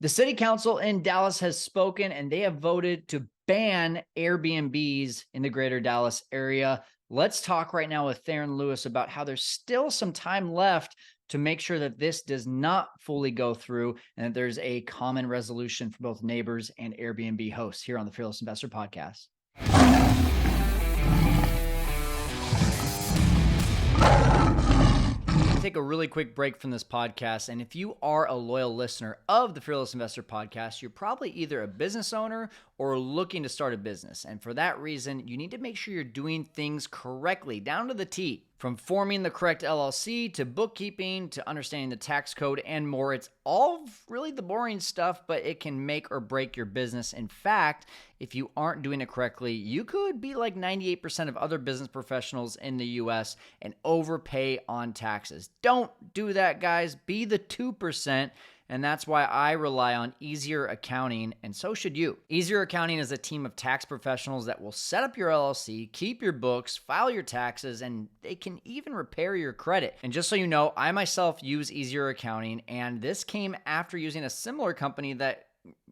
The city council in Dallas has spoken and they have voted to ban Airbnbs in the greater Dallas area. Let's talk right now with Theron Lewis about how there's still some time left to make sure that this does not fully go through and that there's a common resolution for both neighbors and Airbnb hosts here on the Fearless Investor Podcast. Take a really quick break from this podcast. And if you are a loyal listener of the Fearless Investor Podcast, you're probably either a business owner or looking to start a business. And for that reason, you need to make sure you're doing things correctly, down to the T. From forming the correct LLC to bookkeeping to understanding the tax code and more. It's all really the boring stuff, but it can make or break your business. In fact, if you aren't doing it correctly, you could be like 98% of other business professionals in the US and overpay on taxes. Don't do that, guys. Be the 2%. And that's why I rely on Easier Accounting, and so should you. Easier Accounting is a team of tax professionals that will set up your LLC, keep your books, file your taxes, and they can even repair your credit. And just so you know, I myself use Easier Accounting, and this came after using a similar company that,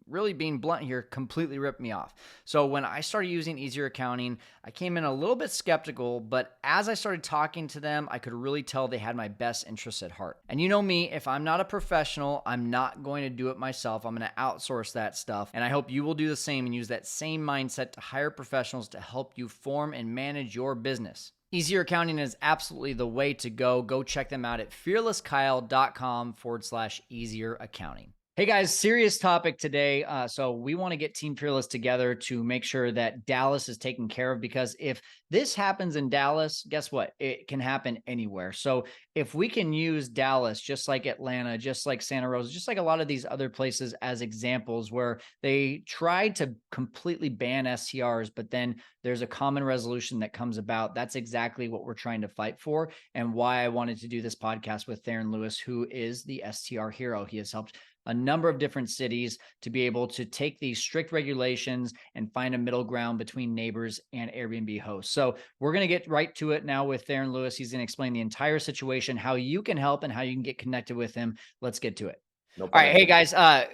really being blunt here, completely ripped me off. So when I started using Easier Accounting, I came in a little bit skeptical, but as I started talking to them, I could really tell they had my best interests at heart. And you know me, if I'm not a professional, I'm not going to do it myself. I'm going to outsource that stuff. And I hope you will do the same and use that same mindset to hire professionals to help you form and manage your business. Easier Accounting is absolutely the way to go. Go check them out at fearlesskyle.com/easier accounting. Hey guys, serious topic today. So we want to get Team Fearless together to make sure that Dallas is taken care of, because if this happens in Dallas, guess what? It can happen anywhere. So if we can use Dallas, just like Atlanta, just like Santa Rosa, just like a lot of these other places as examples where they tried to completely ban STRs, but then there's a common resolution that comes about. That's exactly what we're trying to fight for, and why I wanted to do this podcast with Theron Lewis, who is the STR Hero. He has helped a number of different cities to be able to take these strict regulations and find a middle ground between neighbors and Airbnb hosts. So we're going to get right to it now with Theron Lewis. He's going to explain the entire situation, how you can help, and how you can get connected with him. Let's get to it. No All right. Hey, intended. guys.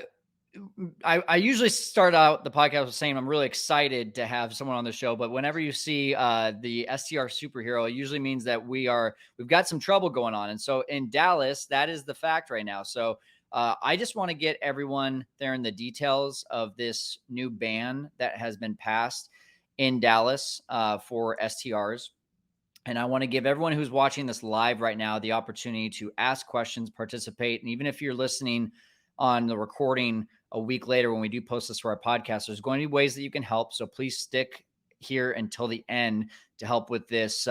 I usually start out the podcast with saying I'm really excited to have someone on the show, but whenever you see the STR superhero, it usually means that we've got some trouble going on. And so in Dallas, that is the fact right now. So I just want to get everyone there in the details of this new ban that has been passed in Dallas for STRs. And I want to give everyone who's watching this live right now the opportunity to ask questions, participate. And even if you're listening on the recording a week later when we do post this for our podcast, there's going to be ways that you can help. So please stick here until the end to help with this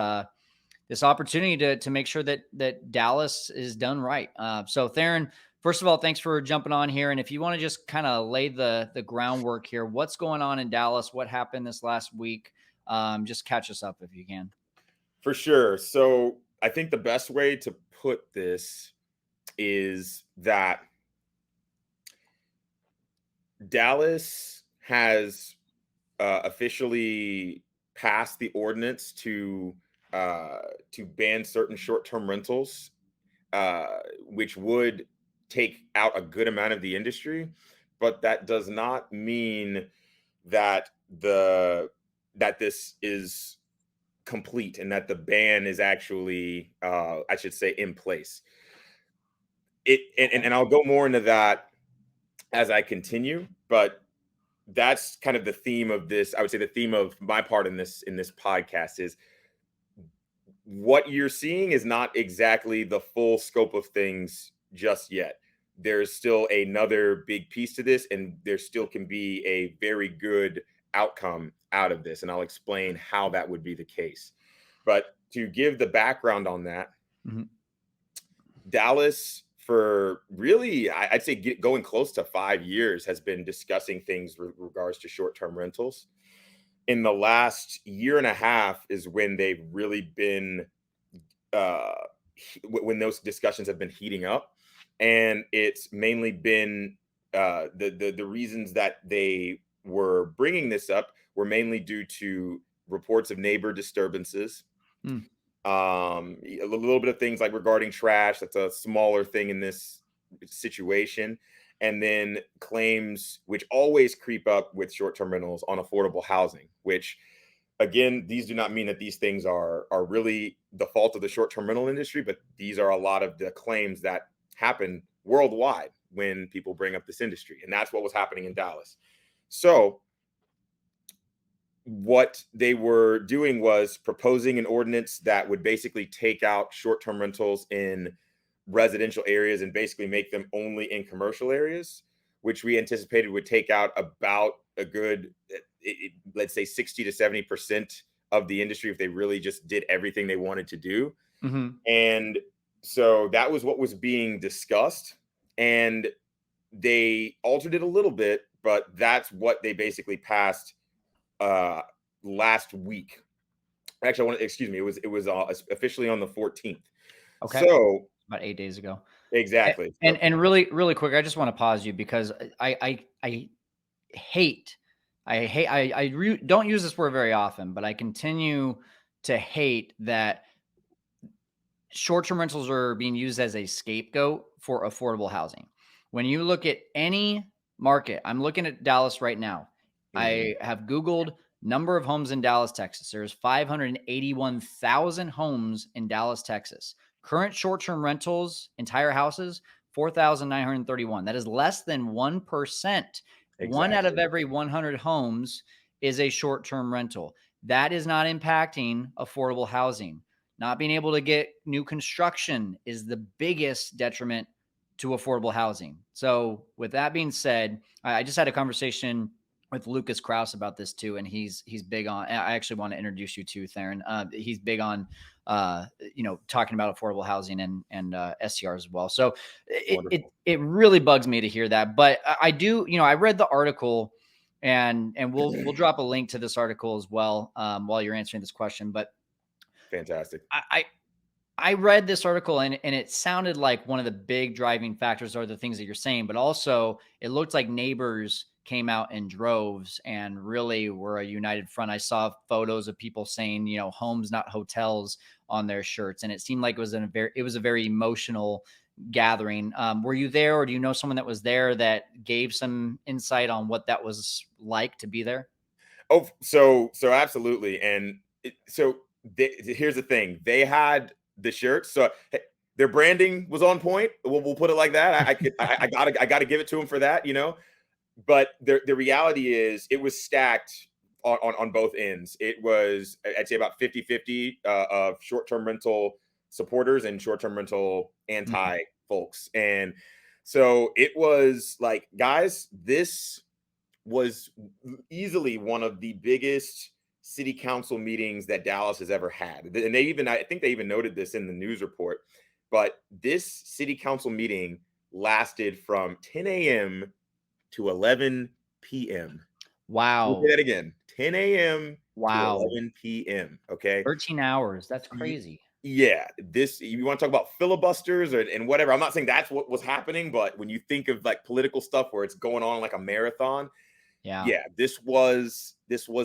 this opportunity to make sure that Dallas is done right. So Theron, first of all, thanks for jumping on here. And if you want to just kind of lay the groundwork here, what's going on in Dallas? What happened this last week? Just catch us up if you can. For sure. So I think the best way to put this is that Dallas has officially passed the ordinance to ban certain short-term rentals, which would take out a good amount of the industry, but that does not mean that this is complete and that the ban is actually, I should say, in place. And I'll go more into that as I continue, but that's kind of the theme of this. I would say the theme of my part in this podcast is what you're seeing is not exactly the full scope of things just yet. There's still another big piece to this, and there still can be a very good outcome out of this. And I'll explain how that would be the case. But to give the background on that, Dallas, for really, I'd say going close to 5 years, has been discussing things with regards to short-term rentals. In the last year and a half is when they've really been, when those discussions have been heating up. And it's mainly been the reasons that they were bringing this up were mainly due to reports of neighbor disturbances. A little bit of things like regarding trash. That's a smaller thing in this situation. and then claims which always creep up with short-term rentals on affordable housing, which again, these do not mean that these things are really the fault of the short-term rental industry, but these are a lot of the claims that happen worldwide when people bring up this industry. And that's what was happening in Dallas. So what they were doing was proposing an ordinance that would basically take out short-term rentals in residential areas and basically make them only in commercial areas, which we anticipated would take out about a good, let's say 60 to 70% of the industry if they really just did everything they wanted to do. Mm-hmm. And so that was what was being discussed. And they altered it a little bit, but that's what they basically passed last week. Actually, excuse me, it was officially on the 14th. Okay. So About 8 days ago. exactly. And really quick, I just want to pause you because I don't use this word very often, but I continue to hate that short-term rentals are being used as a scapegoat for affordable housing. When you look at any market, I'm looking at Dallas right now. I have Googled number of homes in Dallas, Texas. There's 581,000 homes in Dallas, Texas. Current short-term rentals, entire houses, 4,931. That is less than 1%. Exactly. One out of every 100 homes is a short-term rental. That is not impacting affordable housing. Not being able to get new construction is the biggest detriment to affordable housing. So with that being said, I just had a conversation with Lucas Krause about this too. And he's big on, I actually want to introduce you to Theron. He's big on, talking about affordable housing and STRs as well. So it really bugs me to hear that, but I do, I read the article and we'll drop a link to this article as well while you're answering this question. But fantastic. I read this article and it sounded like one of the big driving factors are the things that you're saying, but also it looked like neighbors came out in droves and really were a united front. I saw photos of people saying, homes, not hotels on their shirts. And it seemed like it was a very emotional gathering. Were you there, or do you know someone that was there that gave some insight on what that was like to be there? Oh, so absolutely. And here's the thing. They had the shirts. So their branding was on point. We'll put it like that. I gotta give it to them for that, But the reality is it was stacked on both ends. It was, I'd say, about 50-50 of short-term rental supporters and short-term rental anti folks. And so it was like, guys, this was easily one of the biggest city council meetings that Dallas has ever had. And I think they even noted this in the news report, but this city council meeting lasted from 10 a.m. to 11 p.m. Wow. We'll say that again. 10 a.m. Wow. to 11 p.m. Okay. 13 hours. That's crazy. Yeah. You want to talk about filibusters and whatever. I'm not saying that's what was happening, but when you think of like political stuff where it's going on like a marathon, yeah, this was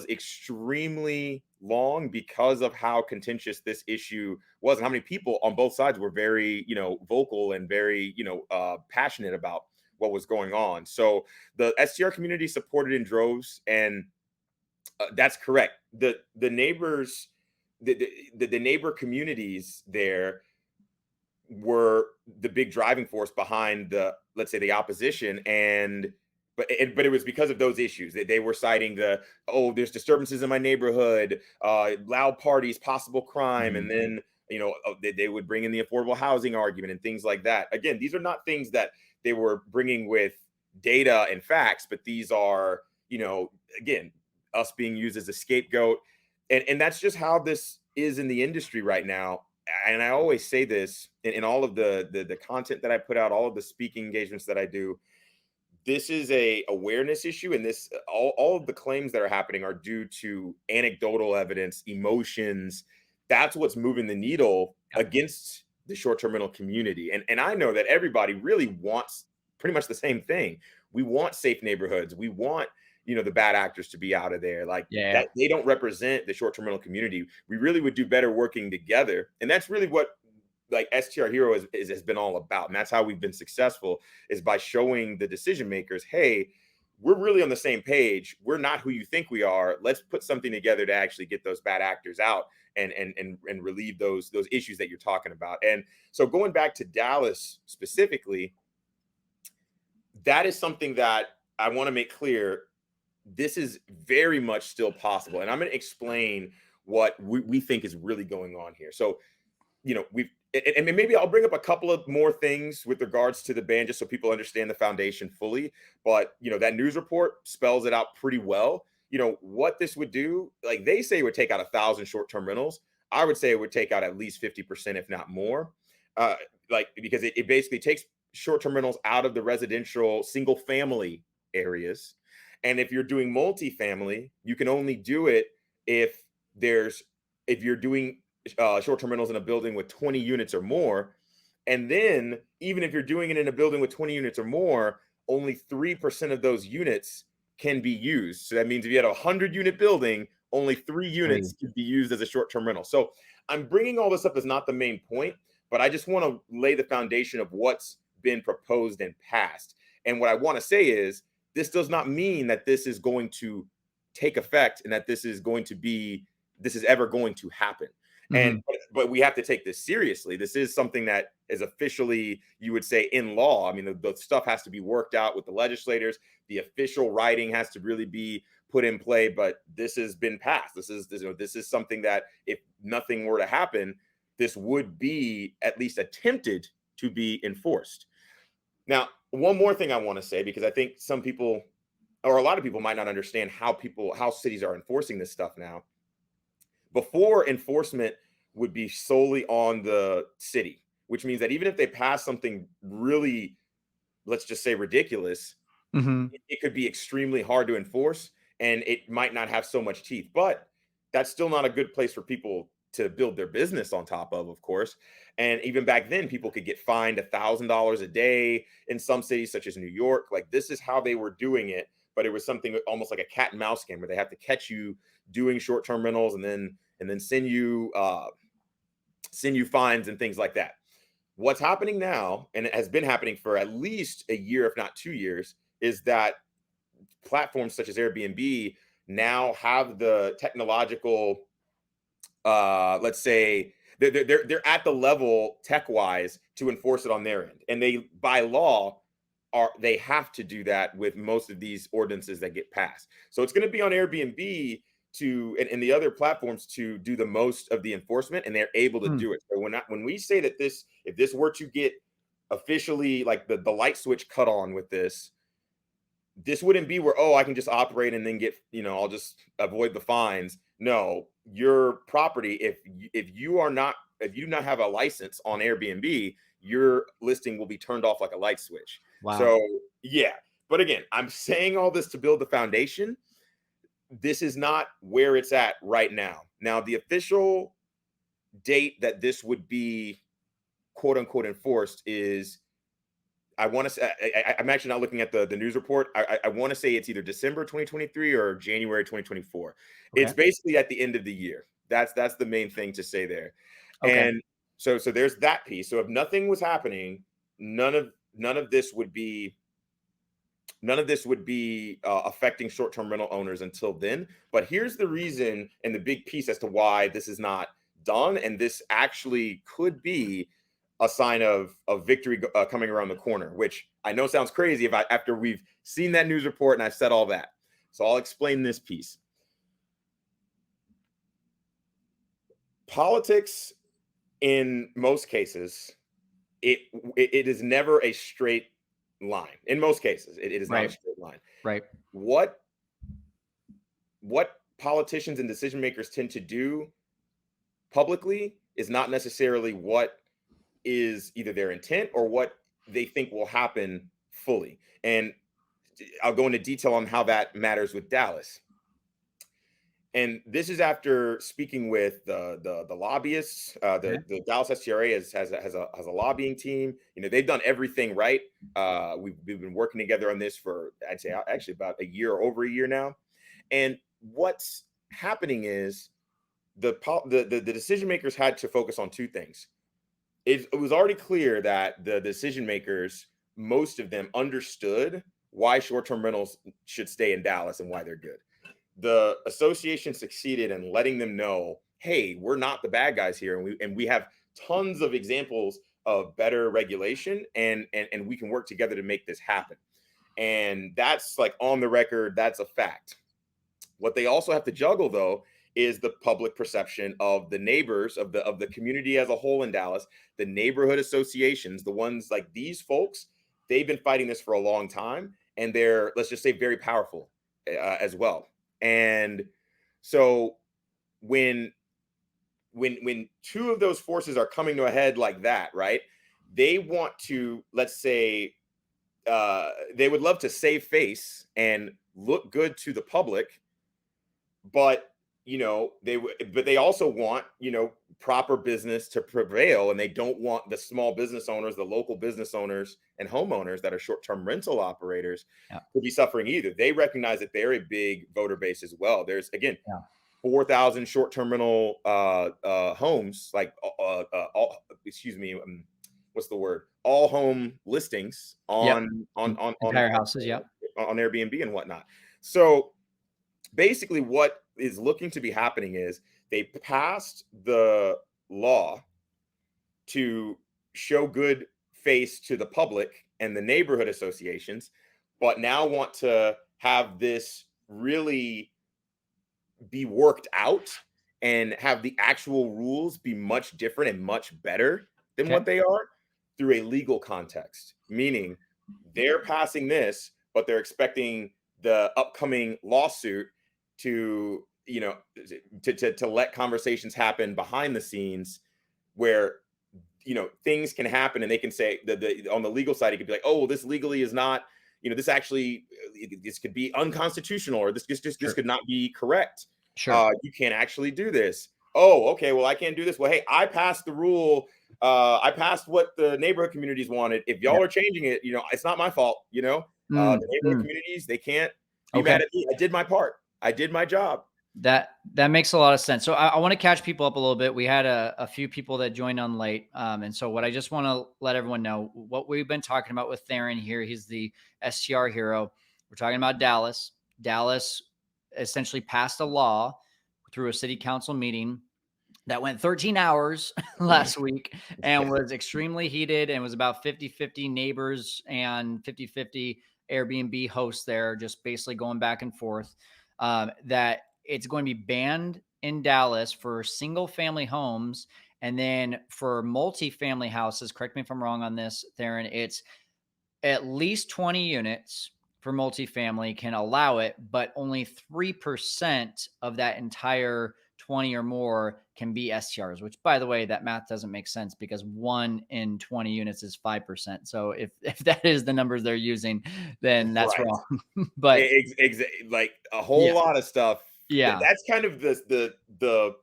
extremely long because of how contentious this issue was and how many people on both sides were very, vocal and very, passionate about what was going on. So the STR community supported in droves, and that's correct. The neighbors, the neighbor communities there were the big driving force behind let's say the opposition. But it was because of those issues that they were citing there's disturbances in my neighborhood, loud parties, possible crime. And then, they would bring in the affordable housing argument and things like that. Again, these are not things that they were bringing with data and facts, but these are, again, us being used as a scapegoat. And that's just how this is in the industry right now. And I always say this in all of the content that I put out, all of the speaking engagements that I do. This is a awareness issue, and all of the claims that are happening are due to anecdotal evidence, emotions. That's what's moving the needle against the short-term rental community. And I know that everybody really wants pretty much the same thing. We want safe neighborhoods. We want, the bad actors to be out of there. That they don't represent the short-term rental community. We really would do better working together. And that's really what like STR Hero has been all about. And that's how we've been successful, is by showing the decision makers, hey, we're really on the same page. We're not who you think we are. Let's put something together to actually get those bad actors out and relieve those issues that you're talking about. And so going back to Dallas specifically, that is something that I want to make clear. This is very much still possible. And I'm going to explain what we think is really going on here. So, and maybe I'll bring up a couple of more things with regards to the ban, just so people understand the foundation fully. But, that news report spells it out pretty well. What this would do, like they say it would take out 1,000 short-term rentals. I would say it would take out at least 50%, if not more. Because it basically takes short-term rentals out of the residential single family areas. And if you're doing multifamily, you can only do it if you're doing short-term rentals in a building with 20 units or more. And then even if you're doing it in a building with 20 units or more, only 3% of those units can be used. So that means if you had a 100-unit building, only 3 units can be used as a short-term rental. So I'm bringing all this up as not the main point, but I just want to lay the foundation of what's been proposed and passed. And what I want to say is, this does not mean that this is going to take effect and that this is ever going to happen. But we have to take this seriously. This is something that is officially, you would say, in law. I mean, the stuff has to be worked out with the legislators. The official writing has to really be put in play. But this has been passed. This is something that, if nothing were to happen, this would be at least attempted to be enforced. Now, one more thing I want to say, because I think some people, or a lot of people, might not understand how cities are enforcing this stuff now. Before, enforcement would be solely on the city, which means that even if they pass something really, let's just say, ridiculous, it could be extremely hard to enforce, and it might not have so much teeth. But that's still not a good place for people to build their business on top of course. And even back then, people could get fined $1,000 a day in some cities, such as New York. Like, this is how they were doing it, but it was something almost like a cat and mouse game, where they have to catch you doing short-term rentals and then send you fines and things like that. What's happening now, and it has been happening for at least a year, if not 2 years, is that platforms such as Airbnb now have the technological, let's say, they're at the level tech-wise to enforce it on their end, and they, by law, they have to do that with most of these ordinances that get passed. So it's going to be on Airbnb and the other platforms to do the most of the enforcement, and they're able to do it. So when we say that if this were to get officially, like, the light switch cut on with this wouldn't be where, I can just operate and then get, I'll just avoid the fines. No, your property, if you do not have a license on Airbnb, your listing will be turned off like a light switch. Wow. So yeah, but again, I'm saying all this to build the foundation. This is not where it's at right now. Now, the official date that this would be, quote unquote, enforced is, I want to say, I'm actually not looking at the news report. I want to say it's either December 2023 or January 2024. Okay. It's basically at the end of the year. That's the main thing to say there. Okay. And so there's that piece. So if nothing was happening, none of this would be affecting short-term rental owners until then. But here's the reason and the big piece as to why this is not done, and this actually could be a sign of victory coming around the corner, which I know sounds crazy after we've seen that news report and I've said all that. So I'll explain this piece. Politics, in most cases, it is never a straight line. In most cases, it is not a straight line. Right. What politicians and decision makers tend to do publicly is not necessarily what is either their intent or what they think will happen fully. And I'll go into detail on how that matters with Dallas. And this is after speaking with the lobbyists. The Dallas STRA has a lobbying team. They've done everything right. We've been working together on this for, I'd say, actually about a year or over a year now. And what's happening is the decision makers had to focus on two things. it was already clear that the decision makers, most of them, understood why short-term rentals should stay in Dallas and why they're good. The association succeeded in letting them know, hey, we're not the bad guys here, and we have tons of examples of better regulation, and we can work together to make this happen. And that's like on the record, that's a fact. What they also have to juggle, though, is the public perception of the neighbors, of the community as a whole in Dallas, the neighborhood associations, the ones like these folks. They've been fighting this for a long time, and they're, let's just say, very powerful as well. And so when two of those forces are coming to a head like that, right? They want to, let's say, they would love to save face and look good to the public, but they also want, proper business to prevail, and they don't want the small business owners, the local business owners and homeowners that are short-term rental operators to be suffering either. They recognize that they're a big voter base as well. There's, again, 4,000 short-term rental homes, like what's the word? All home listings on entire houses, on Airbnb and whatnot. So basically, what is looking to be happening is they passed the law to show good face to the public and the neighborhood associations, but now want to have this really be worked out and have the actual rules be much different and much better than what they are through a legal context. Meaning they're passing this, but they're expecting the upcoming lawsuit to let conversations happen behind the scenes where things can happen, and they can say that on the legal side, it could be like, oh, well, this legally is not, this actually, this could be unconstitutional, or this could not be correct. You can't actually do this. Oh, okay, well, I can't do this. Well, hey, I passed the rule. I passed what the neighborhood communities wanted. If y'all are changing it, it's not my fault. The neighborhood communities, they can't be mad at me. I did my part. I did my job. That makes a lot of sense. So I want to catch people up a little bit. We had a few people that joined on late. And so what I just want to let everyone know, what we've been talking about with Theron here, he's the STR Hero. We're talking about Dallas. Dallas essentially passed a law through a city council meeting that went 13 hours last week and was extremely heated, and was about 50-50 neighbors and 50-50 Airbnb hosts there, just basically going back and forth. That it's going to be banned in Dallas for single family homes. And then for multi-family houses, correct me if I'm wrong on this, Theron, it's at least 20 units for multifamily can allow it, but only 3% of that entire 20 or more can be STRs, which, by the way, that math doesn't make sense because 1 in 20 units is 5%. So if that is the numbers they're using, then that's wrong. But like a whole lot of stuff. Yeah. That's kind of the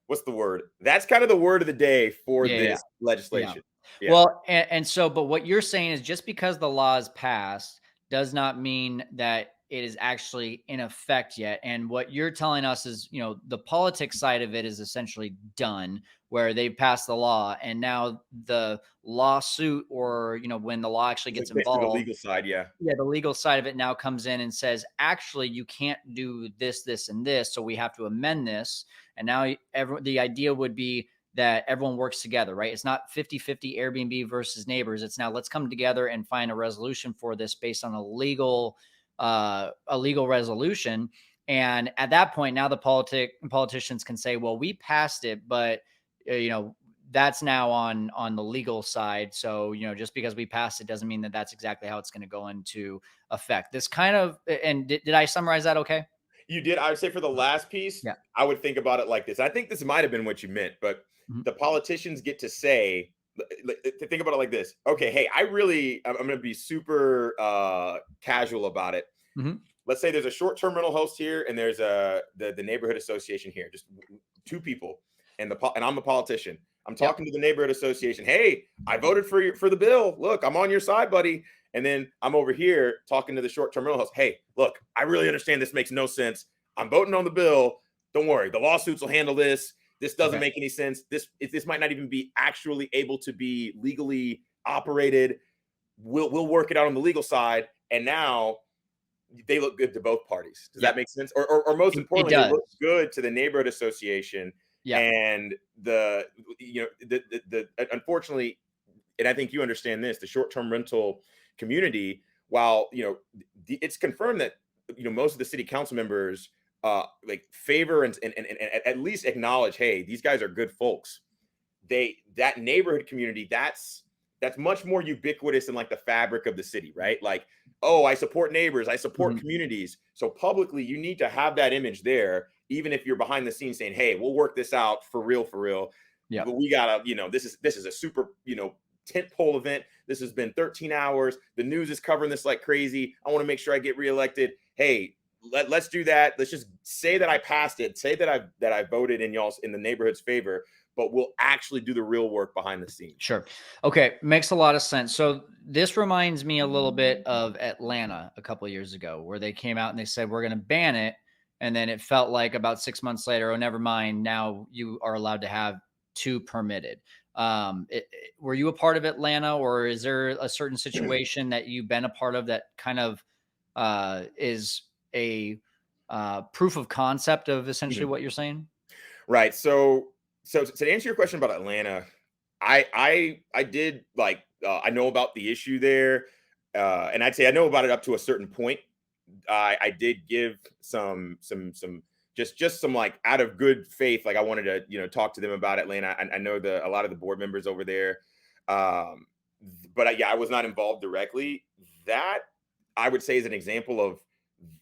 what's the word? That's kind of the word of the day for this legislation. Yeah. Well, and so, but what you're saying is just because the law is passed does not mean that it is actually in effect yet. And what you're telling us is, the politics side of it is essentially done, where they passed the law, and now the lawsuit, or, when the law actually gets involved, the legal side. The legal side of it now comes in and says, actually, you can't do this, this, and this. So we have to amend this. And now the idea would be that everyone works together, right? It's not 50-50 Airbnb versus neighbors. It's now, let's come together and find a resolution for this based on a legal resolution. And at that point, now the politicians can say, well, we passed it, but that's now on the legal side. So, just because we passed it doesn't mean that that's exactly how it's going to go into effect. This kind of, and did I summarize that okay? You did. I would say for the last piece, I would think about it like this. I think this might have been what you meant, but the politicians get to say, to think about it like this. Okay, hey, I'm going to be super casual about it. Let's say there's a short-term rental host here, and there's the neighborhood association here, just two people, and I'm the politician. I'm talking to the neighborhood association. Hey, I voted for the bill. Look, I'm on your side, buddy. And then I'm over here talking to the short-term rental host. Hey, look, I really understand this makes no sense. I'm voting on the bill. Don't worry, the lawsuits will handle this. This doesn't Okay. make any sense. This might not even be actually able to be legally operated. We'll work it out on the legal side. And now they look good to both parties. Does that Yep. make sense? Or most It importantly, they look does. good to the neighborhood association Yep. and the unfortunately, and I think you understand this, the short-term rental community, while it's confirmed that most of the city council members like favor and at least acknowledge, hey, these guys are good folks. That neighborhood community, that's much more ubiquitous in like the fabric of the city, right? Like, oh, I support neighbors, I support Mhm. communities. So publicly, you need to have that image there, even if you're behind the scenes saying, hey, we'll work this out for real, for real. Yep. But we gotta, this is a super, tent pole event. This has been 13 hours. The news is covering this like crazy. I want to make sure I get reelected. Hey, let's do that. Let's just say that I passed it. Say that I voted in the neighborhood's favor, but we'll actually do the real work behind the scenes. Sure. Okay, makes a lot of sense. So this reminds me a little bit of Atlanta a couple of years ago, where they came out and they said we're going to ban it, and then it felt like about 6 months later, oh, never mind. Now you are allowed to have two permitted. Were you a part of Atlanta, or is there a certain situation that you've been a part of that kind of is a proof of concept of essentially Mhm. what you're saying? Right. So to answer your question about Atlanta, I did like I know about the issue there, and I'd say I know about it up to a certain point. I did give some just some like out of good faith, like I wanted to talk to them about Atlanta. I know a lot of the board members over there, but yeah, I was not involved directly. That I would say is an example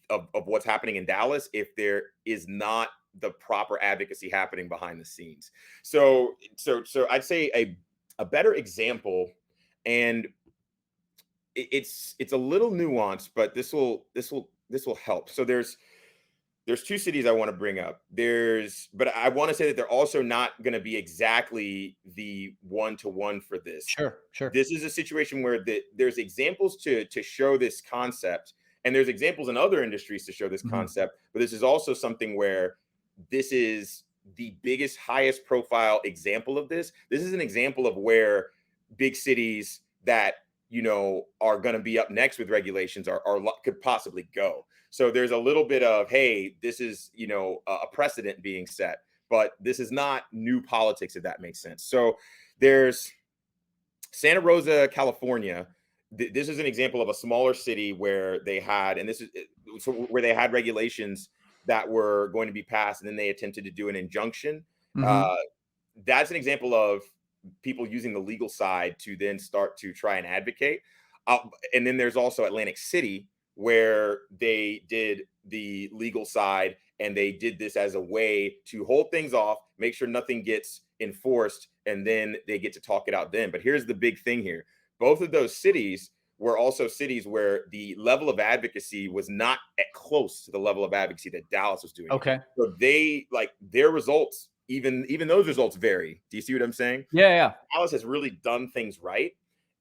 of what's happening in Dallas if there is not the proper advocacy happening behind the scenes. So I'd say a better example, and it's a little nuanced, but this will help. So there's two cities I want to bring up. But I want to say that they're also not going to be exactly the one-to-one for this. Sure, sure. This is a situation where there's examples to show this concept, and there's examples in other industries to show this Mhm. concept. But this is also something where this is the biggest, highest profile example of this. This is an example of where big cities that are going to be up next with regulations are could possibly go. So there's a little bit of, hey, this is a precedent being set, but this is not new politics, if that makes sense. So there's Santa Rosa, California. This is an example of a smaller city where they had, and this is so where they had regulations that were going to be passed, and then they attempted to do an injunction. Mhm. Uh, that's an example of people using the legal side to then start to try and advocate. And then there's also Atlantic City, where they did the legal side and they did this as a way to hold things off, make sure nothing gets enforced, and then they get to talk it out then. But here's the big thing here. Both of those cities were also cities where the level of advocacy was not at close to the level of advocacy that Dallas was doing. Okay. So they like their results, even those results vary. Do you see what I'm saying? Yeah, yeah. Dallas has really done things right.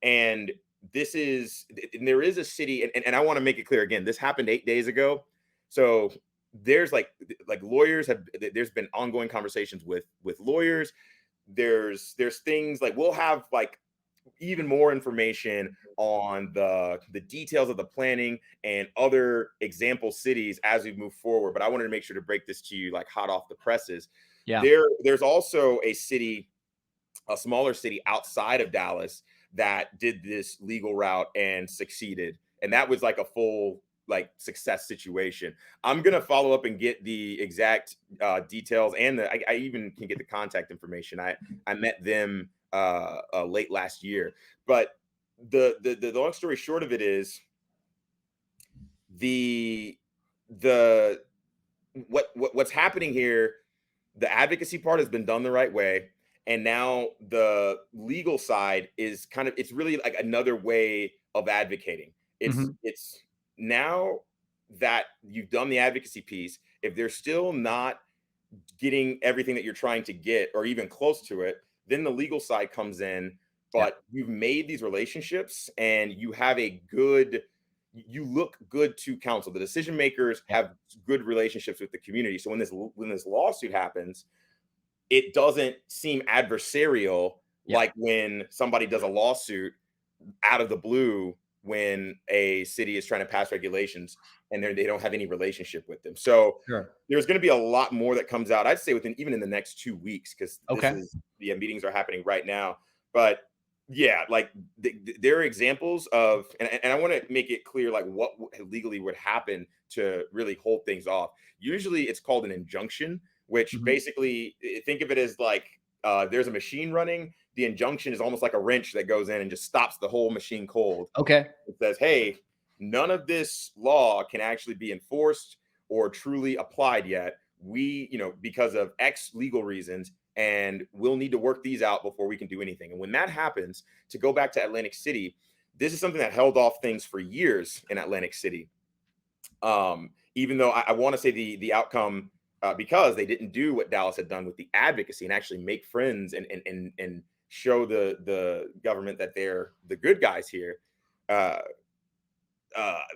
And and there is a city, and I want to make it clear again, this happened 8 days ago. So there's like lawyers there's been ongoing conversations with lawyers. There's things like we'll have like even more information on the details of the planning and other example cities as we move forward. But I wanted to make sure to break this to you like hot off the presses. Yeah. There's also a smaller city outside of Dallas that did this legal route and succeeded. And that was like a full like success situation. I'm gonna follow up and get the exact details, and I even can get the contact information. I met them late last year, but the long story short of it is the the what's happening here, the advocacy part has been done the right way, and now the legal side is it's really like another way of advocating. Mhm. It's now that you've done the advocacy piece, if they're still not getting everything that you're trying to get or even close to it, then the legal side comes in. Yeah. But you've made these relationships and you look good to counsel. The decision makers Yeah. have good relationships with the community. So when this lawsuit happens, it doesn't seem adversarial Yeah. like when somebody does a lawsuit out of the blue when a city is trying to pass regulations and they don't have any relationship with them. So Sure. there's going to be a lot more that comes out. I'd say within even in the next 2 weeks, because this Okay. is the meetings are happening right now. But yeah, like there are examples of, and I want to make it clear, like what legally would happen to really hold things off. Usually, it's called an injunction, which Mhm. basically think of it as like there's a machine running. The injunction is almost like a wrench that goes in and just stops the whole machine cold. Okay. It says, hey, none of this law can actually be enforced or truly applied yet. We, because of X legal reasons, and we'll need to work these out before we can do anything. And when that happens, to go back to Atlantic City, this is something that held off things for years in Atlantic City. Even though I want to say the outcome, because they didn't do what Dallas had done with the advocacy and actually make friends and show the government that they're the good guys here. Uh,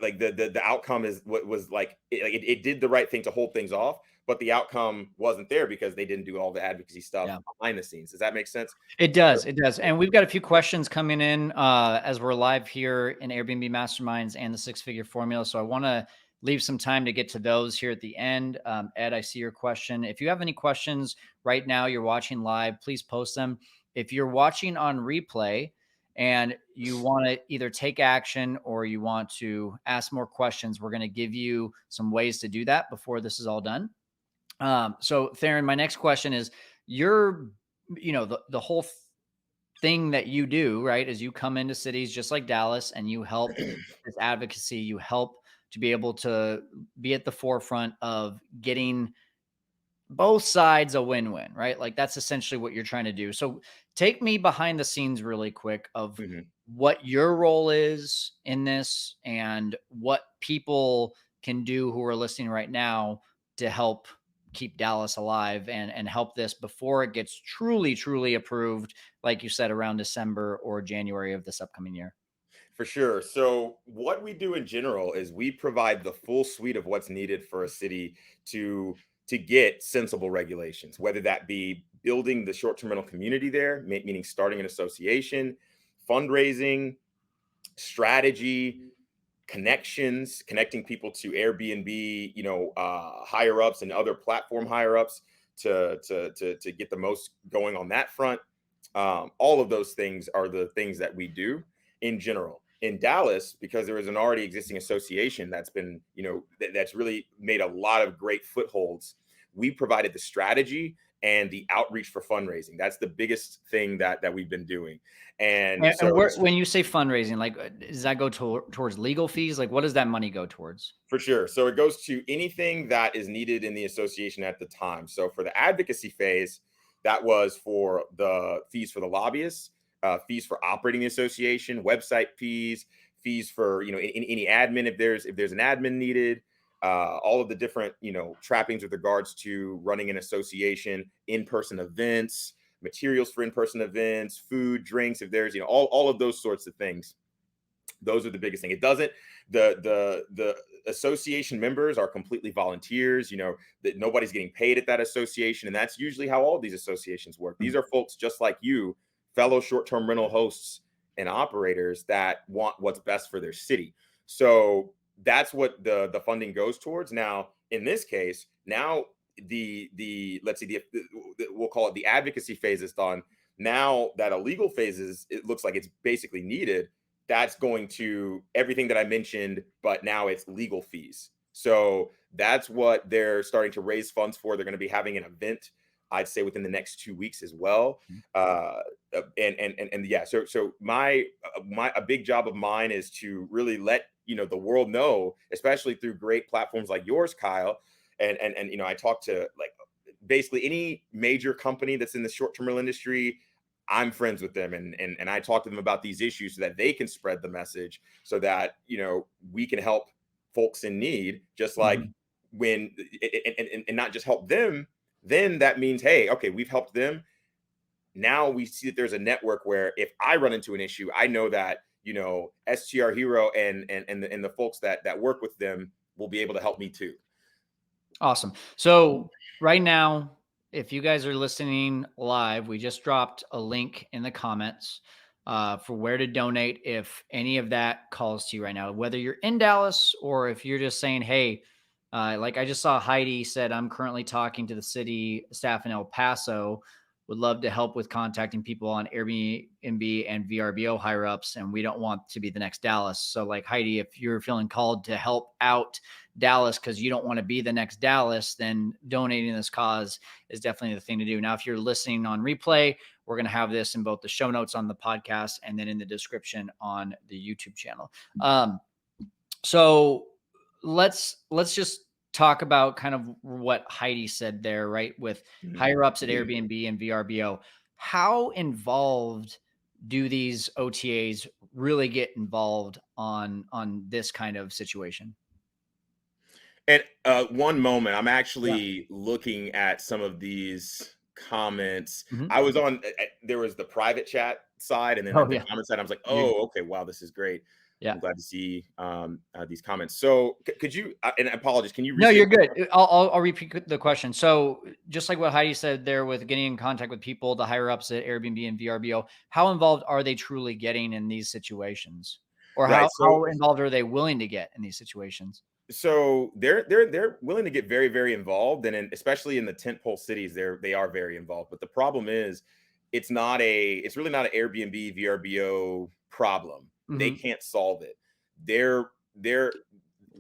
like the outcome is what was like it did the right thing to hold things off, but the outcome wasn't there because they didn't do all the advocacy stuff Yeah. behind the scenes. Does that make sense? It does. It does. And we've got a few questions coming in as we're live here in Airbnb Masterminds and the Six Figure Formula. So I want to leave some time to get to those here at the end. Ed, I see your question. If you have any questions right now, you're watching live, please post them. If you're watching on replay and you want to either take action or you want to ask more questions, we're going to give you some ways to do that before this is all done. So Theron, my next question is you're, the whole thing that you do, right, is you come into cities just like Dallas and you help this advocacy, you help to be able to be at the forefront of getting both sides a win-win, right? Like that's essentially what you're trying to do. So take me behind the scenes really quick of Mhm. what your role is in this and what people can do who are listening right now to help keep Dallas alive and help this before it gets truly approved, like you said, around December or January of this upcoming year. For sure. So, what we do in general is we provide the full suite of what's needed for a city to get sensible regulations, whether that be building the short-term rental community there, meaning starting an association, fundraising, strategy, connections, connecting people to Airbnb, higher ups and other platform higher ups to get the most going on that front. All of those things are the things that we do in general. In Dallas, because there is an already existing association that's been, that's really made a lot of great footholds. We provided the strategy and the outreach for fundraising. That's the biggest thing that we've been doing. And And so when you say fundraising, like does that go towards legal fees? Like what does that money go towards? for sure. So it goes to anything that is needed in the association at the time. So for the advocacy phase, that was for the fees for the lobbyists, fees for operating the association, website fees, fees for any admin if there's an admin needed, all of the different trappings with regards to running an association, in-person events, materials for in-person events, food, drinks, if there's all of those sorts of things. Those are the biggest thing. It doesn't the association members are completely volunteers, that nobody's getting paid at that association. And that's usually how all these associations work. These are folks just like you, fellow short-term rental hosts and operators that want what's best for their city. So that's what the funding goes towards. Now, in this case, now the let's see, we'll call it the advocacy phase is done. Now that a legal phase it looks like it's basically needed, that's going to everything that I mentioned, but now it's legal fees. So that's what they're starting to raise funds for. They're going to be having an event, I'd say, within the next 2 weeks as well. And yeah, so my a big job of mine is to really let the world know, especially through great platforms like yours, Kyle. And I talk to like basically any major company that's in the short-term rental industry. I'm friends with them and I talk to them about these issues so that they can spread the message so that, we can help folks in need, just like Mhm. when and not just help them, then that means, hey, okay, we've helped them. Now we see that there's a network where if I run into an issue, I know that, STR Hero and the folks that work with them will be able to help me too. Awesome. So right now if you guys are listening live, we just dropped a link in the comments for where to donate if any of that calls to you right now, whether you're in Dallas or if you're just saying, hey, like I just saw Heidi said, I'm currently talking to the city staff in El Paso. Would love to help with contacting people on Airbnb and VRBO higher ups, and we don't want to be the next Dallas. So, like Heidi, if you're feeling called to help out Dallas because you don't want to be the next Dallas, then donating this cause is definitely the thing to do. Now, if you're listening on replay, we're going to have this in both the show notes on the podcast and then in the description on the YouTube channel. So let's just talk about kind of what Heidi said there, right? With higher ups at Airbnb and VRBO. How involved do these OTAs really get involved on this kind of situation? And one moment, I'm Yeah. actually looking at some of these comments. Mhm. I was on, there was the private chat side, and then Oh the yeah. comment side. I was like, You, oh, okay, wow, this is great. yeah. I'm glad to see these comments. So, could you? And apologies, can you No, restate? you're good. I'll repeat the question. So, just like what Heidi said there with getting in contact with people, the higher ups at Airbnb and VRBO, how involved are they truly getting in these situations? Or Right. how involved are they willing to get in these situations? So they're willing to get very, very involved, and especially in the tentpole cities, they are very involved. But the problem is, it's really not an Airbnb VRBO problem. They Mhm. can't solve it. They're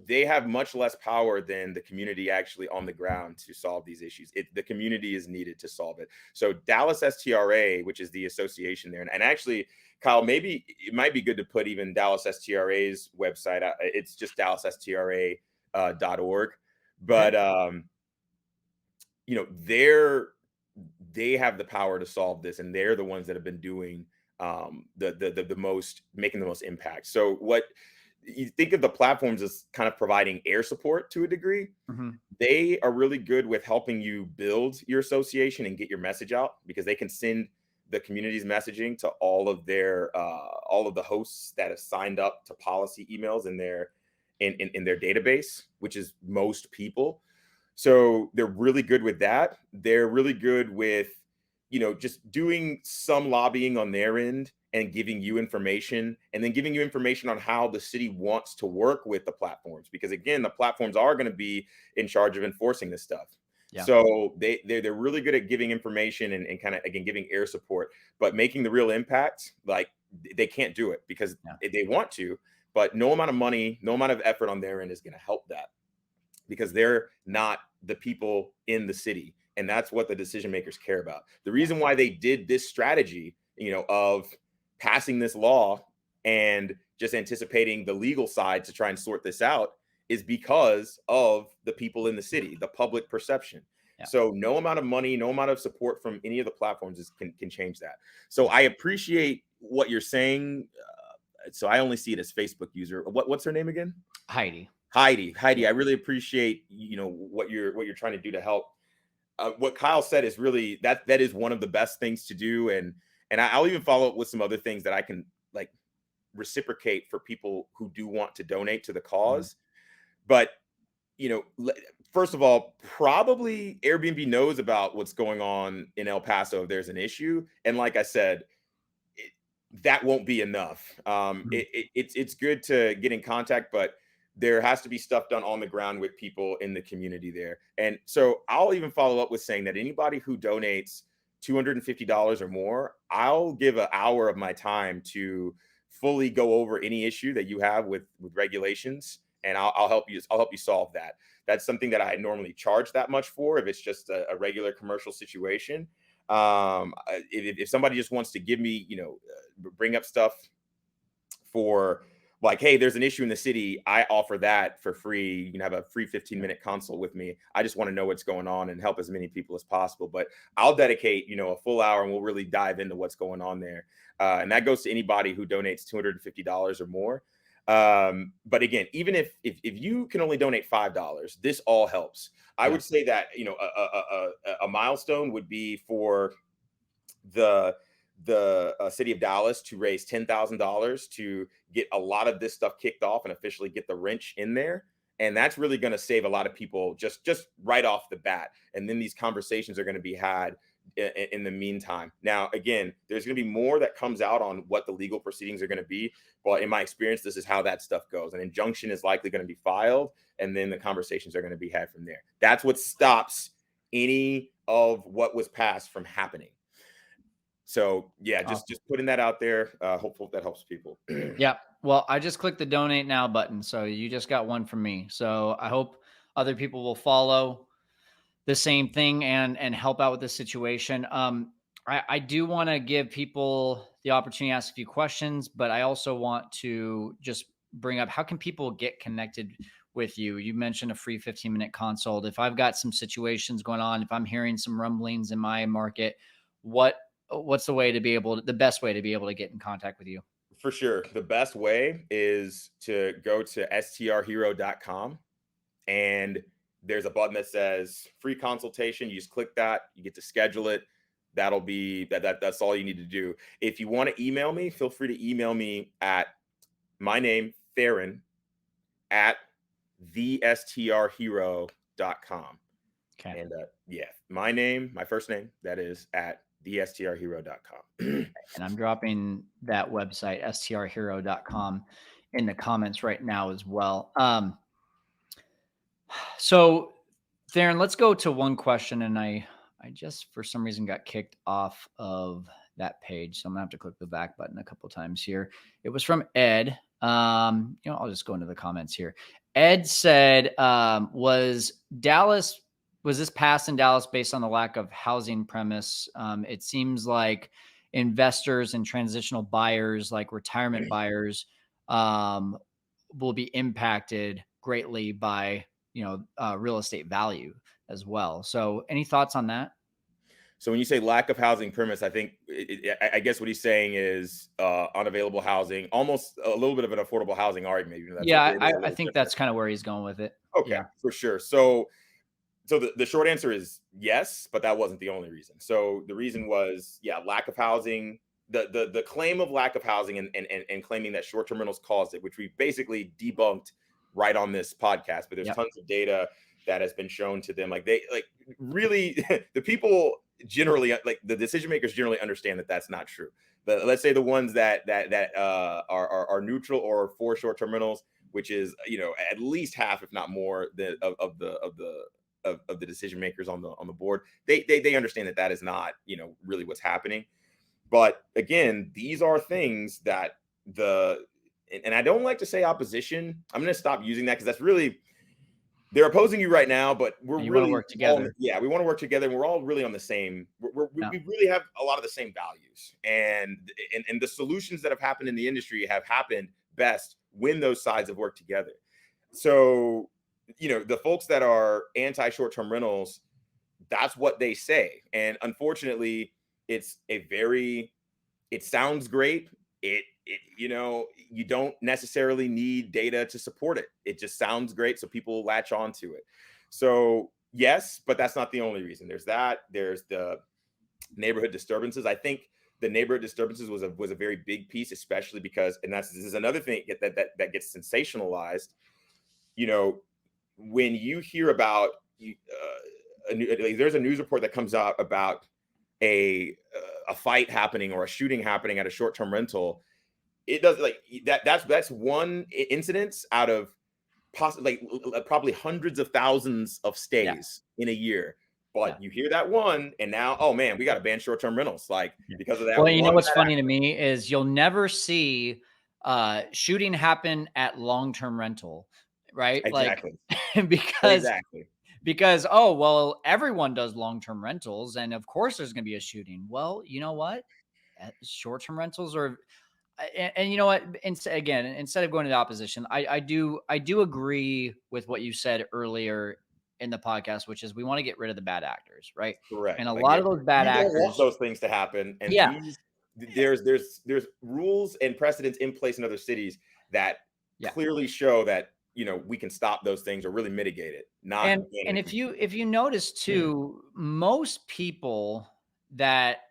they have much less power than the community actually on the ground to solve these issues. The community is needed to solve it. So Dallas STRA, which is the association there, and actually, Kyle, maybe it might be good to put even Dallas STRA's website out. It's just DallasSTRA.org. Okay. But they have the power to solve this, and they're the ones that have been doing the most, making the most impact. So what you think of the platforms as kind of providing air support to a degree. Mhm. They are really good with helping you build your association and get your message out, because they can send the community's messaging to all of the hosts that have signed up to policy emails in their database, which is most people. So they're really good with that. They're really good with, just doing some lobbying on their end and giving you information, and then giving you information on how the city wants to work with the platforms. Because again, the platforms are going to be in charge of enforcing this stuff. Yeah. So they're really good at giving information and kind of, again, giving air support, but making the real impact, like, they can't do it because Yeah. they want to, but no amount of money, no amount of effort on their end is going to help that, because they're not the people in the city, and that's what the decision makers care about. The reason why they did this strategy, of passing this law and just anticipating the legal side to try and sort this out, is because of the people in the city, the public perception. Yeah. So no amount of money, no amount of support from any of the platforms can change that. So I appreciate what you're saying. So I only see it as Facebook user. What's her name again? Heidi. Heidi, Yeah. I really appreciate what you're trying to do to help. What Kyle said is really, that is one of the best things to do, and I'll even follow up with some other things that I can, like, reciprocate for people who do want to donate to the Mhm. cause. But first of all, probably Airbnb knows about what's going on in El Paso if there's an issue, and like I said, that won't be enough. Mhm. It's good to get in contact, but there has to be stuff done on the ground with people in the community there. And so I'll even follow up with saying that anybody who donates $250 or more, I'll give an hour of my time to fully go over any issue that you have with regulations, and I'll help you. I'll help you solve that. That's something that I normally charge that much for if it's just a regular commercial situation. If somebody just wants to give me, bring up stuff for, like, hey, there's an issue in the city, I offer that for free. You can have a free 15-minute consult with me. I just want to know what's going on and help as many people as possible. But I'll dedicate, a full hour, and we'll really dive into what's going on there. And that goes to anybody who donates $250 or more. But again, even if you can only donate $5, this all helps. I Yeah. would say that, a milestone would be for the city of Dallas to raise $10,000 to get a lot of this stuff kicked off and officially get the wrench in there. And that's really going to save a lot of people just right off the bat. And then these conversations are going to be had in the meantime. Now, again, there's going to be more that comes out on what the legal proceedings are going to be. But in my experience, this is how that stuff goes. An injunction is likely going to be filed, and then the conversations are going to be had from there. That's what stops any of what was passed from happening. So yeah, Awesome. just putting that out there. Hopeful that helps people. Yeah. Well, I just clicked the donate now button. So you just got one from me. So I hope other people will follow the same thing and help out with this situation. I do want to give people the opportunity to ask a few questions, but I also want to just bring up, how can people get connected with you? You mentioned a free 15-minute consult. If I've got some situations going on, if I'm hearing some rumblings in my market, what's the best way to be able to get in contact with you? For sure. The best way is to go to strhero.com, and there's a button that says free consultation. You just click that, you get to schedule it. That'll be that's all you need to do. If you want to email me, feel free to email me at my name, Theron, at thestrhero.com. Okay. And yeah, my name, my first name, that is at thestrhero.com. And I'm dropping that website, strhero.com, in the comments right now as well. So, Theron, let's go to one question. And I just, for some reason, got kicked off of that page. So I'm going to have to click the back button a couple times here. It was from Ed. I'll just go into the comments here. Ed said, was this passed in Dallas based on the lack of housing premise? It seems like investors and transitional buyers, like retirement buyers, will be impacted greatly by real estate value as well. So, any thoughts on that? So when you say lack of housing premise, I think I guess what he's saying is unavailable housing, almost a little bit of an affordable housing argument. Even that's Yeah, it is a I little think different. that's kind of where he's going with it. Okay, Yeah. for sure. So the short answer is yes, but that wasn't the only reason. So the reason was, yeah, lack of housing. The claim of lack of housing and claiming that short-term rentals caused it, which we basically debunked right on this podcast. But there's Yep. tons of data that has been shown to them. Like they really the people generally, like the decision makers generally understand that that's not true. But let's say the ones that are neutral or for short-term rentals, which is at least half, if not more, of the decision makers on the board, they understand that is not really what's happening. But again, these are things that and I don't like to say opposition. I'm going to stop using that because that's really, they're opposing you right now, but we're You want to really work together. we want to work together, and we're all really on the same. Yeah. We really have a lot of the same values, and the solutions that have happened in the industry have happened best when those sides have worked together. So, the folks that are anti short-term rentals, that's what they say, and unfortunately, it sounds great. You don't necessarily need data to support it. It just sounds great, so people latch on to it. So yes, but that's not the only reason. There's the neighborhood disturbances. I think the neighborhood disturbances was a very big piece, especially because, and this is another thing that gets sensationalized. When you hear about there's a news report that comes out about a fight happening or a shooting happening at a short-term rental, it does like that's one incident out of possibly probably hundreds of thousands of stays in a year. But you hear that one, and now, oh man, we got to ban short-term rentals, because of that. Well, what's funny to me is you'll never see shooting happen at long-term rental, right? Exactly. Like because everyone does long-term rentals, and of course there's going to be a shooting. Well, you know what? Short-term rentals are, and you know what? Instead of going to the opposition, I do agree with what you said earlier in the podcast, which is we want to get rid of the bad actors, right? Correct. And a lot of those bad you don't actors, want those things to happen. And there's rules and precedents in place in other cities that clearly show that we can stop those things or really mitigate it. And if you notice too, most people that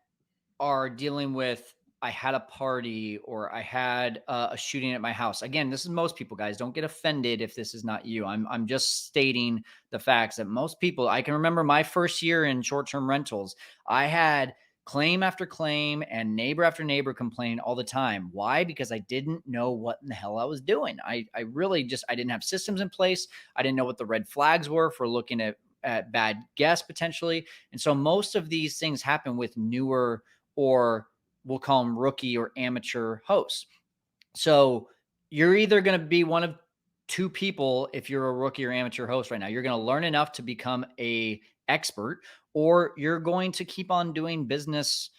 are dealing with I had a party or I had a shooting at my house. Again, this is most people, guys. Don't get offended if this is not you. I'm just stating the facts that most people. I can remember my first year in short-term rentals. I had claim after claim and neighbor after neighbor complaining all the time. Why? Because I didn't know what in the hell I was doing. I really just I didn't have systems in place. I didn't know what the red flags were for looking at bad guests potentially. And so most of these things happen with newer, or we'll call them rookie or amateur hosts. So you're either going to be one of two people. If you're a rookie or amateur host right now, you're going to learn enough to become a expert, or you're going to keep on doing business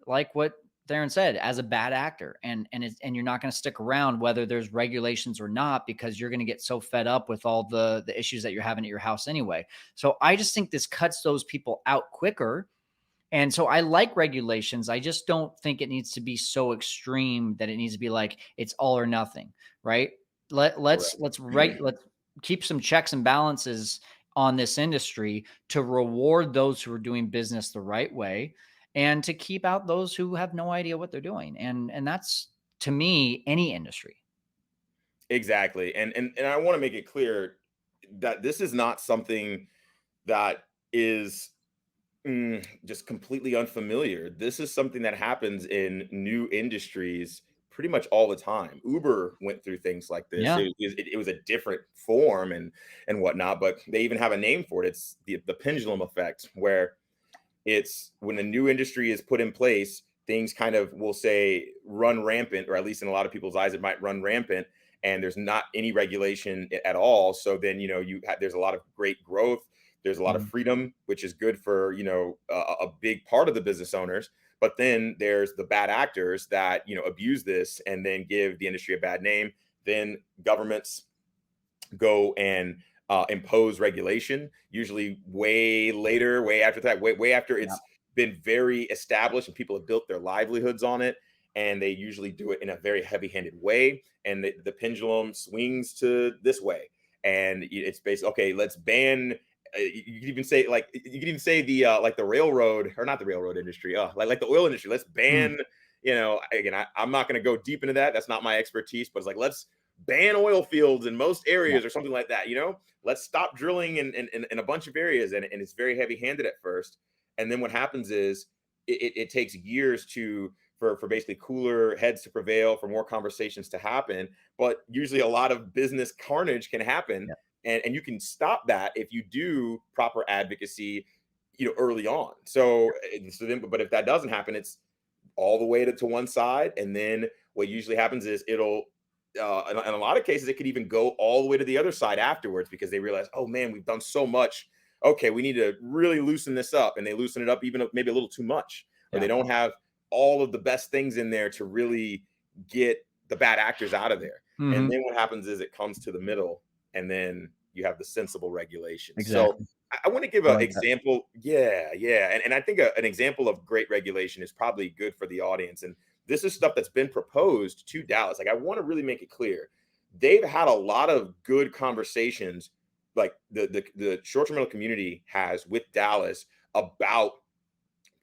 like what Theron said, as a bad actor, and you're not going to stick around whether there's regulations or not, because you're going to get so fed up with all the issues that you're having at your house anyway. So I just think this cuts those people out quicker. And so I like regulations. I just don't think it needs to be so extreme that it needs to be like it's all or nothing, right? Let's keep some checks and balances on this industry to reward those who are doing business the right way, and to keep out those who have no idea what they're doing. And that's, to me, any industry. Exactly. And I want to make it clear that this is not something that is just completely unfamiliar. This is something that happens in new industries pretty much all the time. Uber went through things like this. Yeah. It was a different form and whatnot, but they even have a name for it. It's the pendulum effect, where it's when a new industry is put in place, things kind of, will say, run rampant, or at least in a lot of people's eyes, it might run rampant, and there's not any regulation at all. So then, there's a lot of great growth. There's a lot of Mhm. freedom, which is good for, a big part of the business owners. But then there's the bad actors that, abuse this and then give the industry a bad name. Then governments go and impose regulation, usually way later, way after that, way after Yeah. it's been very established and people have built their livelihoods on it. And they usually do it in a very heavy-handed way. And the pendulum swings to this way. And it's basically, okay, let's ban. You could even say, like the railroad, or not the railroad industry, like the oil industry. Let's Mm. ban. Again, I'm not going to go deep into that. That's not my expertise. But it's like, let's ban oil fields in most Yeah. areas or something like that. Let's stop drilling in a bunch of areas. And it's very heavy handed at first. And then what happens is it takes years for basically cooler heads to prevail, for more conversations to happen. But usually a lot of business carnage can happen. Yeah. And you can stop that if you do proper advocacy, early on. But if that doesn't happen, it's all the way to one side. And then what usually happens is it'll, in a lot of cases, it could even go all the way to the other side afterwards, because they realize, oh man, we've done so much. Okay, we need to really loosen this up. And they loosen it up even maybe a little too much, or Yeah. they don't have all of the best things in there to really get the bad actors out of there. And Mhm. then what happens is it comes to the middle, and then you have the sensible regulations. So Exactly. I want to give I an like that. example. Yeah, yeah. And I think an example of great regulation is probably good for the audience. And this is stuff that's been proposed to Dallas. Like, I want to really make it clear. They've had a lot of good conversations, like the short-term rental community has, with Dallas, about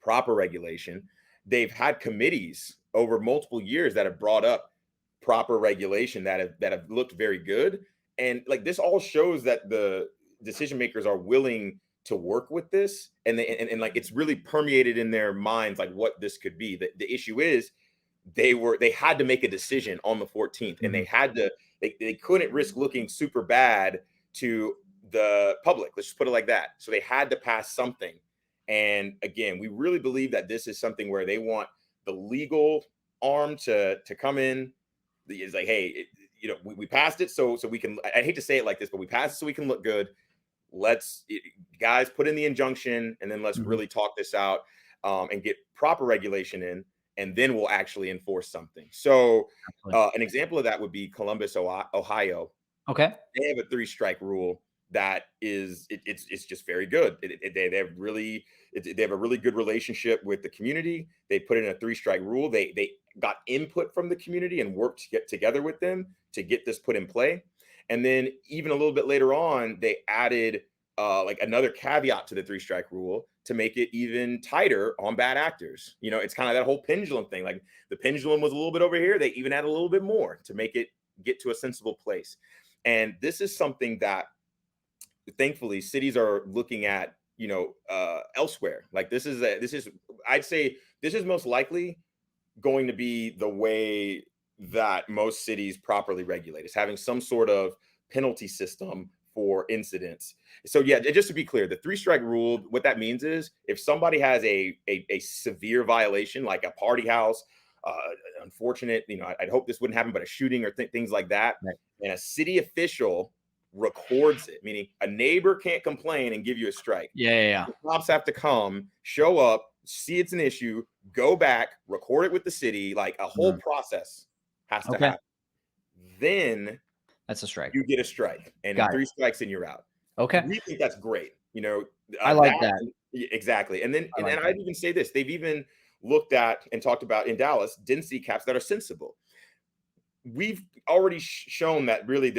proper regulation. They've had committees over multiple years that have brought up proper regulation that have looked very good. And like, this all shows that the decision makers are willing to work with this, and like, it's really permeated in their minds like what this could be. The issue is they had to make a decision on the 14th, and Mhm. they couldn't risk looking super bad to the public. Let's just put it like that. So they had to pass something. And again, we really believe that this is something where they want the legal arm to come in. It's like, hey, we passed it, so we can. I hate to say it like this, but we passed it so we can look good. Let's, guys, put in the injunction, and then let's Mhm. really talk this out, and get proper regulation in, and then we'll actually enforce something. So Absolutely. an example of that would be Columbus, Ohio. Okay. They have a 3-strike rule that it's just very good. They have a really good relationship with the community. They put in a 3-strike rule. They got input from the community and worked to get together with them to get this put in play. And then even a little bit later on, they added like another caveat to the 3-strike rule to make it even tighter on bad actors. You know, it's kind of that whole pendulum thing. Like the pendulum was a little bit over here. They even add a little bit more to make it get to a sensible place. And this is something that thankfully cities are looking at, you know, elsewhere. Like this is I'd say this is most likely going to be the way that most cities properly regulate, is having some sort of penalty system for incidents. So yeah, just to be clear, the 3-strike rule, what that means is if somebody has a severe violation, like a party house, uh, unfortunate, you know, I'd hope this wouldn't happen, but a shooting or things like that, Right. and a city official records it, meaning a neighbor can't complain and give you a strike. Yeah. The cops have to come, show up, see it's an issue, go back, record it with the city, like a whole process has to Okay. happen. Then That's a strike. you get a strike, and in Got it. 3 strikes and you're out. Okay. We think that's great. You know, I like that. exactly. And then, I and like then that. I'd even say this: they've even looked at and talked about in Dallas density caps that are sensible. We've already shown that really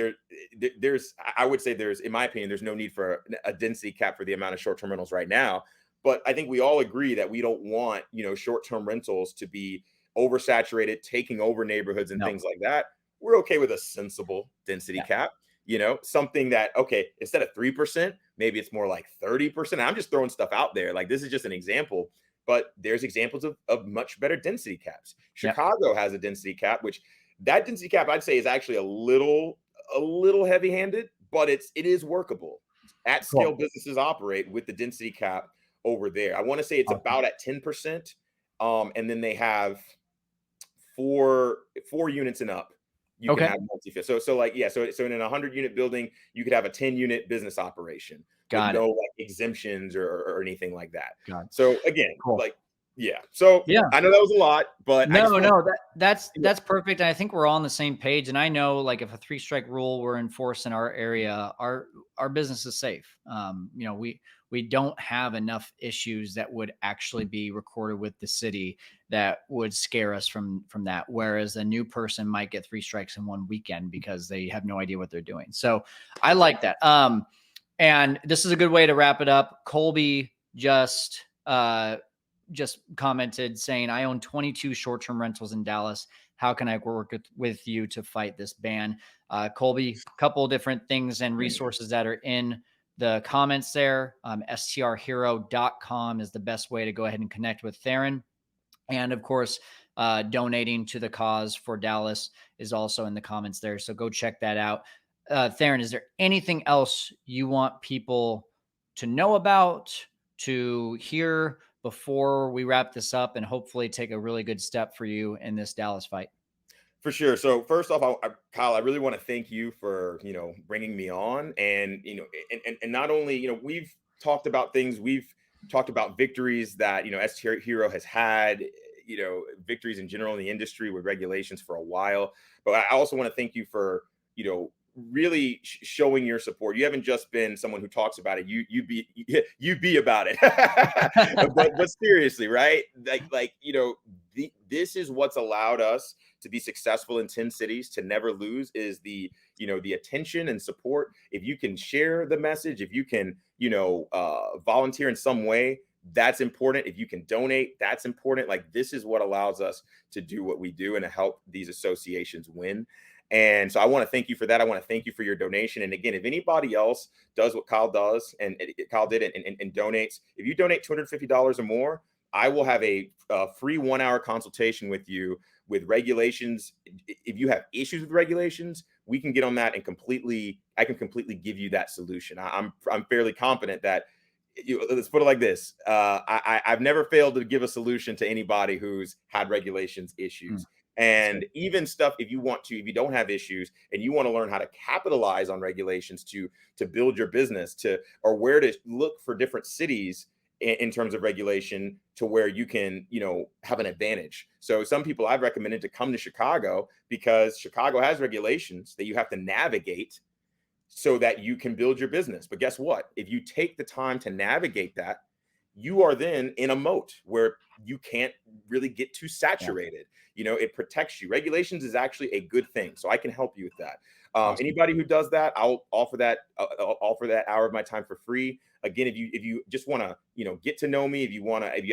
there's, I would say there's, in my opinion, there's no need for a density cap for the amount of short-term rentals right now. But I think we all agree that we don't want, you know, short-term rentals to be oversaturated, taking over neighborhoods and No. things like that. We're okay with a sensible density cap, you know, something that, okay, instead of 3%, maybe it's more like 30%. I'm just throwing stuff out there. Like this is just an example, but there's examples of much better density caps. Chicago has a density cap, which that density cap I'd say is actually a little heavy-handed, but it is workable. At scale businesses operate with the density cap over there. I want to say it's about at 10%. And then they have four units and up. You can have multi-family. So like, yeah, so in a 100-unit building, you could have a 10-unit business operation with no like exemptions or anything like that. So again, like, yeah. So I know that was a lot, but that's perfect. And I think we're all on the same page. And I know, like, if a 3-strike rule were enforced in our area, our business is safe. You know, we don't have enough issues that would actually be recorded with the city that would scare us from that. Whereas a new person might get 3 strikes in one weekend because they have no idea what they're doing. So I like that. And this is a good way to wrap it up. Colby just commented saying, I own 22 short-term rentals in Dallas. How can I work with you to fight this ban? Colby, a couple of different things and resources that are in the comments there. STRHero.com is the best way to go ahead and connect with Theron. And of course, donating to the cause for Dallas is also in the comments there. So go check that out. Theron, is there anything else you want people to know about, to hear before we wrap this up and hopefully take a really good step for you in this Dallas fight? For sure. So first off, Kyle, I really want to thank you for, you know, bringing me on, and, you know, and not only, you know, we've talked about things, we've talked about victories that, you know, STR Hero has had, you know, victories in general in the industry with regulations for a while. But I also want to thank you for, you know, really showing your support. You haven't just been someone who talks about it. You be about it. but seriously, right? Like you know, this is what's allowed us to be successful in 10 cities, to never lose, is the, you know, the attention and support. If you can share the message, if you can, you know, volunteer in some way, that's important. If you can donate, that's important. Like, this is what allows us to do what we do and to help these associations win. And so I want to thank you for that. I want to thank you for your donation. And again, if anybody else does what Kyle does and Kyle did and donates, if you donate $250 or more, I will have a free 1-hour consultation with you with regulations. If you have issues with regulations, we can get on that and I can completely give you that solution. I'm fairly confident that, let's put it like this. I've never failed to give a solution to anybody who's had regulations issues. And even stuff, if you don't have issues and you want to learn how to capitalize on regulations to build your business, or where to look for different cities in terms of regulation to where you can, you know, have an advantage. So some people I've recommended to come to Chicago because Chicago has regulations that you have to navigate so that you can build your business. But guess what? If you take the time to navigate that, you are then in a moat where you can't really get too saturated. You know, it protects you. Regulations is actually a good thing. So I can help you with that. Awesome. Anybody who does that, I'll offer that hour of my time for free. Again, if you just want to, get to know me, if you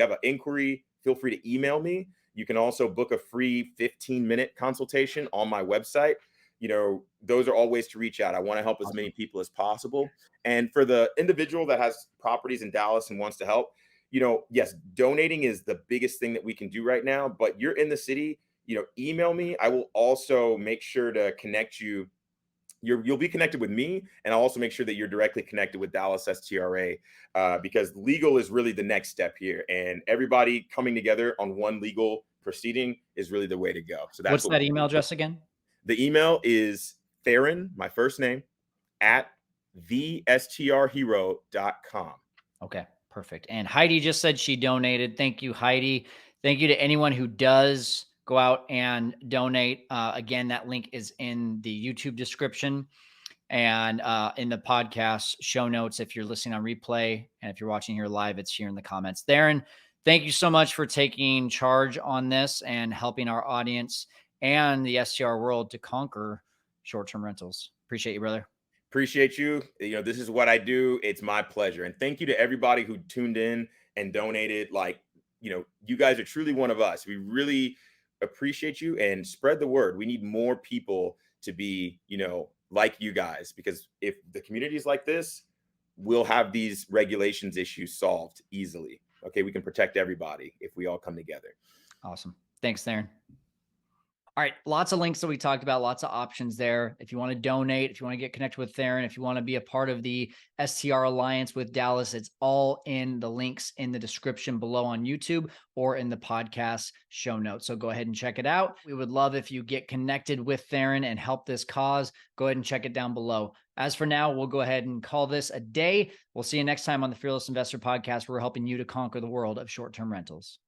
have an inquiry, feel free to email me. You can also book a free 15-minute consultation on my website. Those are all ways to reach out. I want to help as many people as possible. And for the individual that has properties in Dallas and wants to help, yes, donating is the biggest thing that we can do right now. But you're in the city, email me. I will also make sure to connect you. You'll be connected with me, and I'll also make sure that you're directly connected with Dallas STRA, because legal is really the next step here, and everybody coming together on one legal proceeding is really the way to go. So that's What's that email address again? The email is Theron, my first name, at thestrhero.com. Okay, perfect. And Heidi just said she donated. Thank you, Heidi. Thank you to anyone who does go out and donate. Again, that link is in the YouTube description and in the podcast show notes if you're listening on replay. And if you're watching here live, it's here in the comments. Theron, thank you so much for taking charge on this and helping our audience and the STR world to conquer short-term rentals. Appreciate you, brother. Appreciate you. This is what I do. It's my pleasure. And thank you to everybody who tuned in and donated. You guys are truly one of us. We really appreciate you, and spread the word. We need more people to be, like you guys, because if the community is like this, we'll have these regulations issues solved easily. Okay. We can protect everybody if we all come together. Awesome. Thanks, Theron. All right. Lots of links that we talked about, lots of options there. If you want to donate, if you want to get connected with Theron, if you want to be a part of the STR Alliance with Dallas, it's all in the links in the description below on YouTube or in the podcast show notes. So go ahead and check it out. We would love if you get connected with Theron and help this cause. Go ahead and check it down below. As for now, we'll go ahead and call this a day. We'll see you next time on the Fearless Investor Podcast, where we're helping you to conquer the world of short-term rentals.